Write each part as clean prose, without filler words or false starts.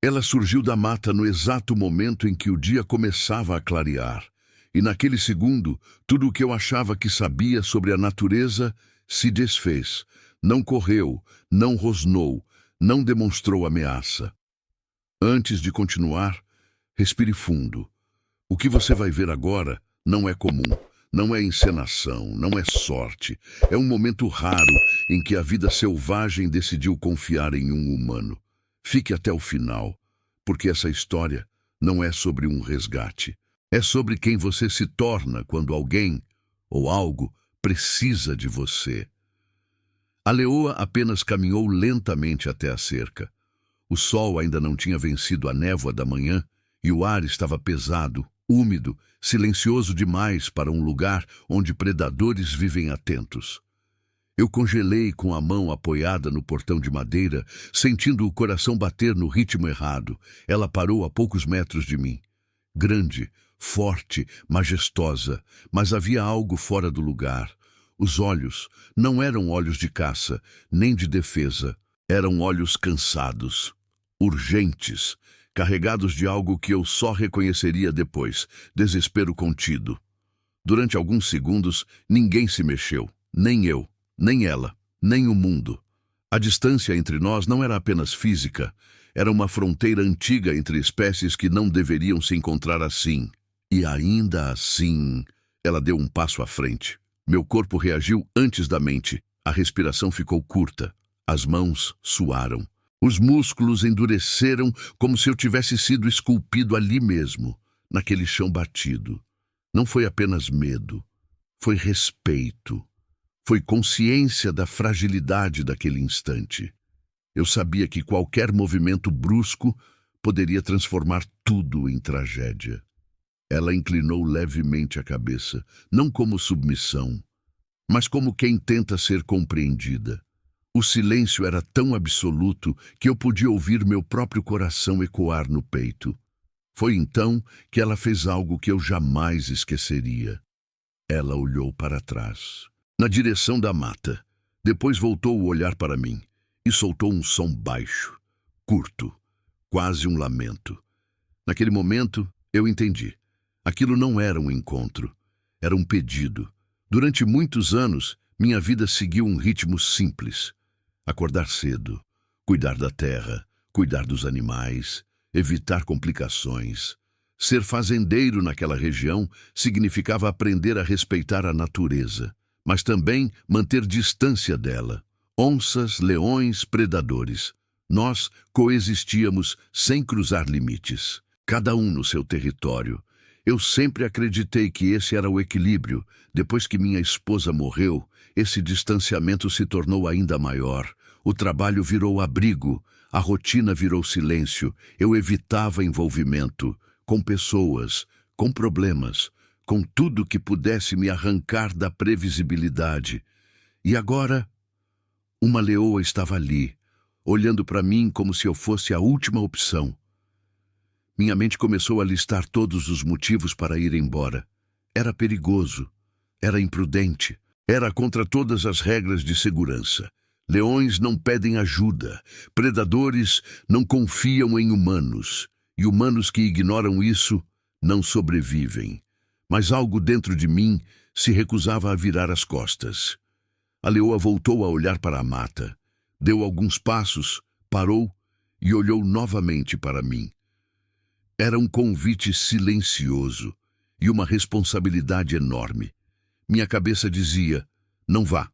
Ela surgiu da mata no exato momento em que o dia começava a clarear. E naquele segundo, tudo o que eu achava que sabia sobre a natureza se desfez. Não correu, não rosnou, não demonstrou ameaça. Antes de continuar, respire fundo. O que você vai ver agora não é comum, não é encenação, não é sorte. É um momento raro em que a vida selvagem decidiu confiar em um humano. Fique até o final, porque essa história não é sobre um resgate. É sobre quem você se torna quando alguém ou algo precisa de você. A leoa apenas caminhou lentamente até a cerca. O sol ainda não tinha vencido a névoa da manhã e o ar estava pesado, úmido, silencioso demais para um lugar onde predadores vivem atentos. Eu congelei com a mão apoiada no portão de madeira, sentindo o coração bater no ritmo errado. Ela parou a poucos metros de mim. Grande, forte, majestosa, mas havia algo fora do lugar. Os olhos não eram olhos de caça, nem de defesa. Eram olhos cansados, urgentes, carregados de algo que eu só reconheceria depois, desespero contido. Durante alguns segundos, ninguém se mexeu, nem eu, nem ela, nem o mundo. A distância entre nós não era apenas física, era uma fronteira antiga entre espécies que não deveriam se encontrar assim. E ainda assim, ela deu um passo à frente. Meu corpo reagiu antes da mente. A respiração ficou curta. As mãos suaram. Os músculos endureceram como se eu tivesse sido esculpido ali mesmo, naquele chão batido. Não foi apenas medo. Foi respeito. Foi consciência da fragilidade daquele instante. Eu sabia que qualquer movimento brusco poderia transformar tudo em tragédia. Ela inclinou levemente a cabeça, não como submissão, mas como quem tenta ser compreendida. O silêncio era tão absoluto que eu podia ouvir meu próprio coração ecoar no peito. Foi então que ela fez algo que eu jamais esqueceria. Ela olhou para trás, na direção da mata. Depois voltou o olhar para mim e soltou um som baixo, curto, quase um lamento. Naquele momento, eu entendi. Aquilo não era um encontro, era um pedido. Durante muitos anos, minha vida seguiu um ritmo simples. Acordar cedo, cuidar da terra, cuidar dos animais, evitar complicações. Ser fazendeiro naquela região significava aprender a respeitar a natureza, mas também manter distância dela. Onças, leões, predadores. Nós coexistíamos sem cruzar limites, cada um no seu território. Eu sempre acreditei que esse era o equilíbrio. Depois que minha esposa morreu, esse distanciamento se tornou ainda maior. O trabalho virou abrigo, a rotina virou silêncio. Eu evitava envolvimento com pessoas, com problemas, com tudo que pudesse me arrancar da previsibilidade. E agora, uma leoa estava ali, olhando para mim como se eu fosse a última opção. Minha mente começou a listar todos os motivos para ir embora. Era perigoso, era imprudente, era contra todas as regras de segurança. Leões não pedem ajuda, predadores não confiam em humanos, e humanos que ignoram isso não sobrevivem. Mas algo dentro de mim se recusava a virar as costas. A leoa voltou a olhar para a mata, deu alguns passos, parou e olhou novamente para mim. Era um convite silencioso e uma responsabilidade enorme. Minha cabeça dizia, não vá.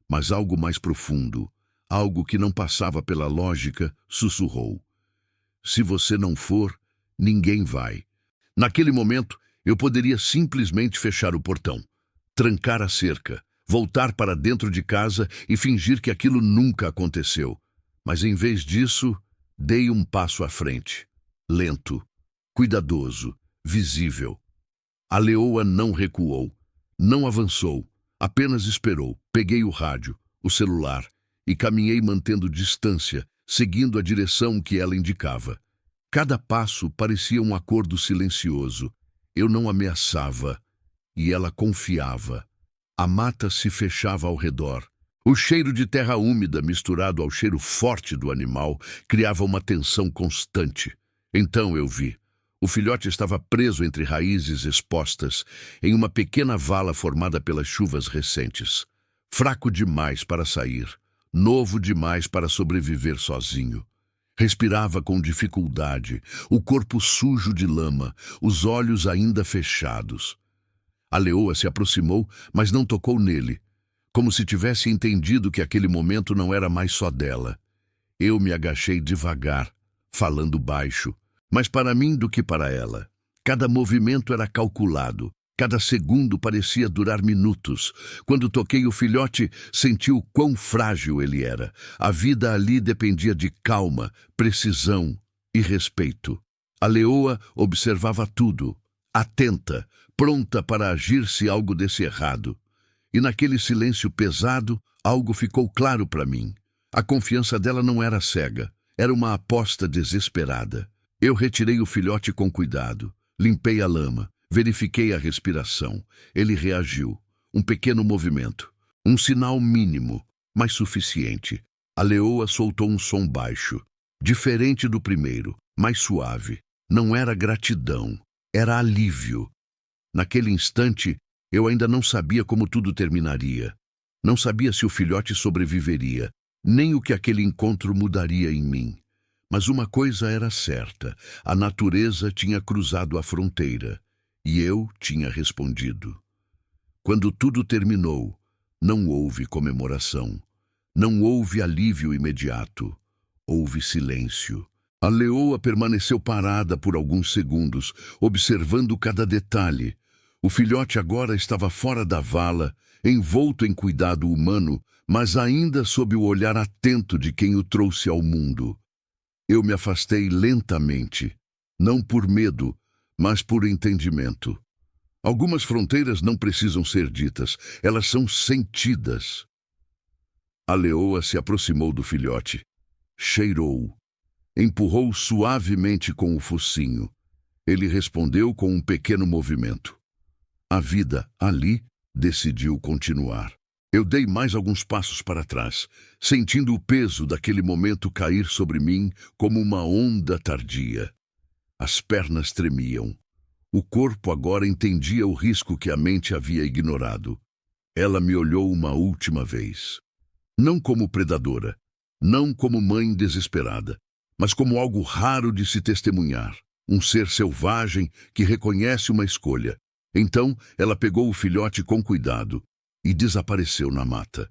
Mas algo mais profundo, algo que não passava pela lógica, sussurrou. Se você não for, ninguém vai. Naquele momento, eu poderia simplesmente fechar o portão, trancar a cerca, voltar para dentro de casa e fingir que aquilo nunca aconteceu. Mas em vez disso, dei um passo à frente. Lento, cuidadoso, visível. A leoa não recuou, não avançou, apenas esperou. Peguei o rádio, o celular, e caminhei mantendo distância, seguindo a direção que ela indicava. Cada passo parecia um acordo silencioso. Eu não ameaçava, e ela confiava. A mata se fechava ao redor. O cheiro de terra úmida, misturado ao cheiro forte do animal, criava uma tensão constante. Então eu vi. O filhote estava preso entre raízes expostas, em uma pequena vala formada pelas chuvas recentes. Fraco demais para sair, novo demais para sobreviver sozinho. Respirava com dificuldade, o corpo sujo de lama, os olhos ainda fechados. A leoa se aproximou, mas não tocou nele, como se tivesse entendido que aquele momento não era mais só dela. Eu me agachei devagar, falando baixo, mais para mim do que para ela. Cada movimento era calculado, cada segundo parecia durar minutos. Quando toquei o filhote, senti o quão frágil ele era. A vida ali dependia de calma, precisão e respeito. A leoa observava tudo, atenta, pronta para agir se algo desse errado. E naquele silêncio pesado, algo ficou claro para mim. A confiança dela não era cega, era uma aposta desesperada. Eu retirei o filhote com cuidado, limpei a lama, verifiquei a respiração. Ele reagiu. Um pequeno movimento, um sinal mínimo, mas suficiente. A leoa soltou um som baixo, diferente do primeiro, mais suave. Não era gratidão, era alívio. Naquele instante, eu ainda não sabia como tudo terminaria. Não sabia se o filhote sobreviveria, nem o que aquele encontro mudaria em mim. Mas uma coisa era certa, a natureza tinha cruzado a fronteira, e eu tinha respondido. Quando tudo terminou, não houve comemoração, não houve alívio imediato, houve silêncio. A leoa permaneceu parada por alguns segundos, observando cada detalhe. O filhote agora estava fora da vala, envolto em cuidado humano, mas ainda sob o olhar atento de quem o trouxe ao mundo. Eu me afastei lentamente, não por medo, mas por entendimento. Algumas fronteiras não precisam ser ditas, elas são sentidas. A leoa se aproximou do filhote, cheirou, empurrou suavemente com o focinho. Ele respondeu com um pequeno movimento. A vida, ali, decidiu continuar. Eu dei mais alguns passos para trás, sentindo o peso daquele momento cair sobre mim como uma onda tardia. As pernas tremiam. O corpo agora entendia o risco que a mente havia ignorado. Ela me olhou uma última vez. Não como predadora, não como mãe desesperada, mas como algo raro de se testemunhar. Um ser selvagem que reconhece uma escolha. Então, ela pegou o filhote com cuidado e desapareceu na mata.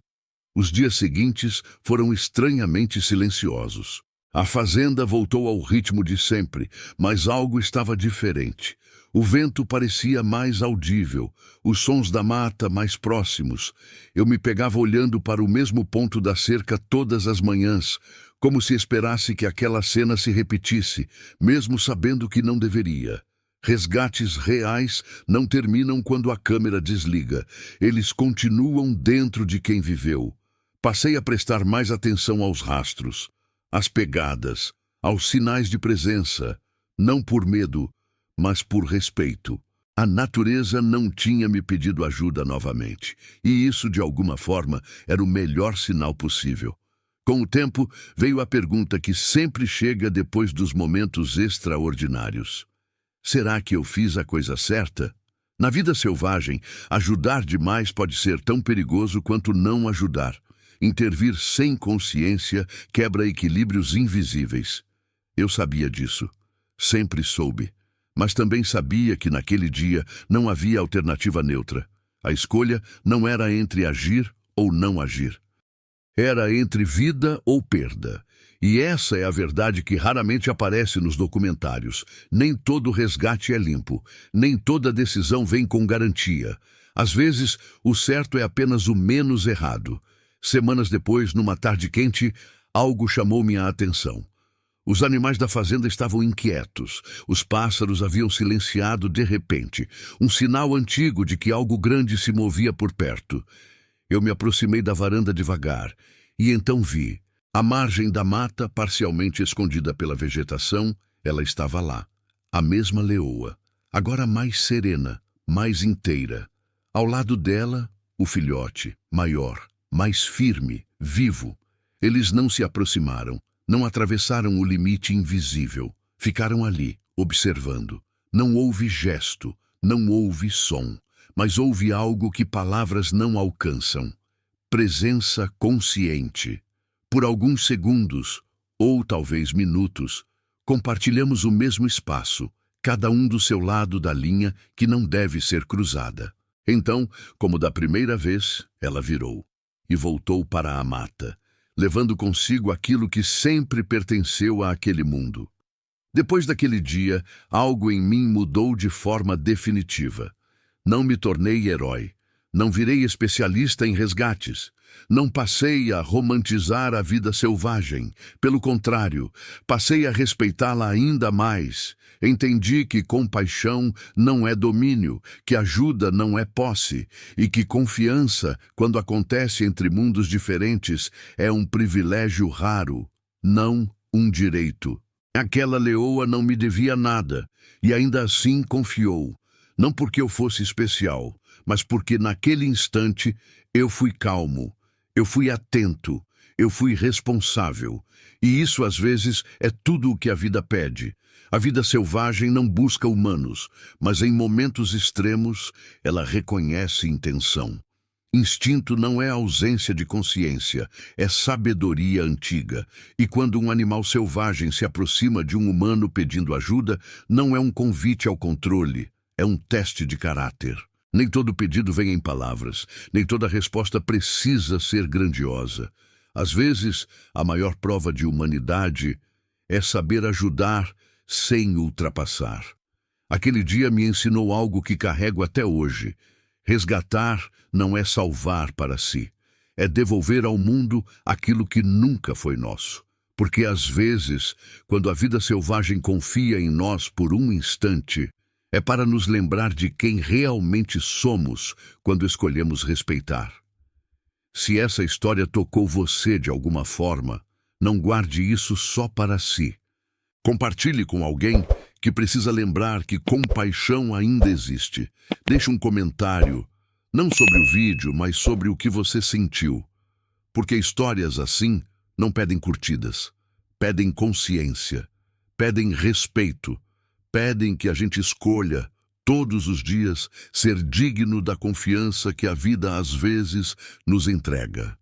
Os dias seguintes foram estranhamente silenciosos. A fazenda voltou ao ritmo de sempre, mas algo estava diferente. O vento parecia mais audível, os sons da mata mais próximos. Eu me pegava olhando para o mesmo ponto da cerca todas as manhãs, como se esperasse que aquela cena se repetisse, mesmo sabendo que não deveria. Resgates reais não terminam quando a câmera desliga. Eles continuam dentro de quem viveu. Passei a prestar mais atenção aos rastros, às pegadas, aos sinais de presença, não por medo, mas por respeito. A natureza não tinha me pedido ajuda novamente, e isso, de alguma forma, era o melhor sinal possível. Com o tempo, veio a pergunta que sempre chega depois dos momentos extraordinários. Será que eu fiz a coisa certa? Na vida selvagem, ajudar demais pode ser tão perigoso quanto não ajudar. Intervir sem consciência quebra equilíbrios invisíveis. Eu sabia disso. Sempre soube. Mas também sabia que naquele dia não havia alternativa neutra. A escolha não era entre agir ou não agir. Era entre vida ou perda. E essa é a verdade que raramente aparece nos documentários. Nem todo resgate é limpo. Nem toda decisão vem com garantia. Às vezes, o certo é apenas o menos errado. Semanas depois, numa tarde quente, algo chamou minha atenção. Os animais da fazenda estavam inquietos. Os pássaros haviam silenciado de repente. Um sinal antigo de que algo grande se movia por perto. Eu me aproximei da varanda devagar. E então vi. À margem da mata, parcialmente escondida pela vegetação, ela estava lá. A mesma leoa, agora mais serena, mais inteira. Ao lado dela, o filhote, maior, mais firme, vivo. Eles não se aproximaram, não atravessaram o limite invisível. Ficaram ali, observando. Não houve gesto, não houve som, mas houve algo que palavras não alcançam. Presença consciente. Por alguns segundos, ou talvez minutos, compartilhamos o mesmo espaço, cada um do seu lado da linha que não deve ser cruzada. Então, como da primeira vez, ela virou e voltou para a mata, levando consigo aquilo que sempre pertenceu àquele mundo. Depois daquele dia, algo em mim mudou de forma definitiva. Não me tornei herói, não virei especialista em resgates, não passei a romantizar a vida selvagem. Pelo contrário, passei a respeitá-la ainda mais. Entendi que compaixão não é domínio, que ajuda não é posse, e que confiança, quando acontece entre mundos diferentes, é um privilégio raro, não um direito. Aquela leoa não me devia nada, e ainda assim confiou. Não porque eu fosse especial, mas porque naquele instante eu fui calmo, eu fui atento, eu fui responsável. E isso às vezes é tudo o que a vida pede. A vida selvagem não busca humanos, mas em momentos extremos ela reconhece intenção. Instinto não é ausência de consciência, é sabedoria antiga. E quando um animal selvagem se aproxima de um humano pedindo ajuda, não é um convite ao controle, é um teste de caráter. Nem todo pedido vem em palavras, nem toda resposta precisa ser grandiosa. Às vezes, a maior prova de humanidade é saber ajudar sem ultrapassar. Aquele dia me ensinou algo que carrego até hoje. Resgatar não é salvar para si, é devolver ao mundo aquilo que nunca foi nosso. Porque às vezes, quando a vida selvagem confia em nós por um instante, é para nos lembrar de quem realmente somos quando escolhemos respeitar. Se essa história tocou você de alguma forma, não guarde isso só para si. Compartilhe com alguém que precisa lembrar que compaixão ainda existe. Deixe um comentário, não sobre o vídeo, mas sobre o que você sentiu. Porque histórias assim não pedem curtidas, pedem consciência, pedem respeito, pedem que a gente escolha, todos os dias, ser digno da confiança que a vida às vezes nos entrega.